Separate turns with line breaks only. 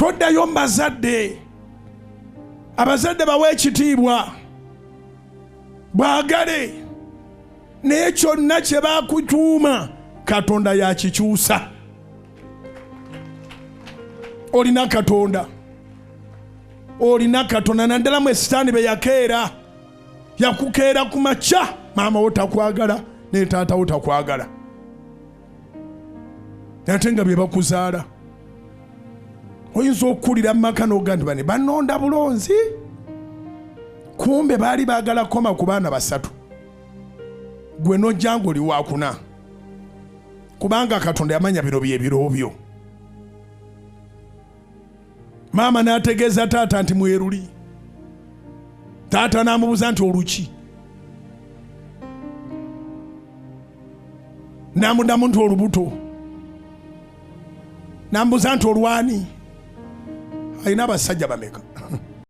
toddayo mbazadde. Abazadde bawe ekitiibwa baagale naye kyonna kye bakutuuma Katonda yakikyusa. Olina Katonda, olina Katonda. Naddala mwe sitaani be yakeera, yakukeera ku makya maama wo takwagala ne taata wo takwagala, ate nga bye bakuzaala. Oyinza okukulira mu maka n'oga nti bane banonda bulonzi, kumbe baali baagala koma ku baana basatu, gwe nojja ng'oli wakuna, kubanga Katonda yamanya bino bye biro byo. Maama n'ategeeza taata nti mweruli. Taata n'amubuuza nti oluki? N'amuddamu nti olubuto. N'amubuuza nti olwani? Alina abasajja bameka?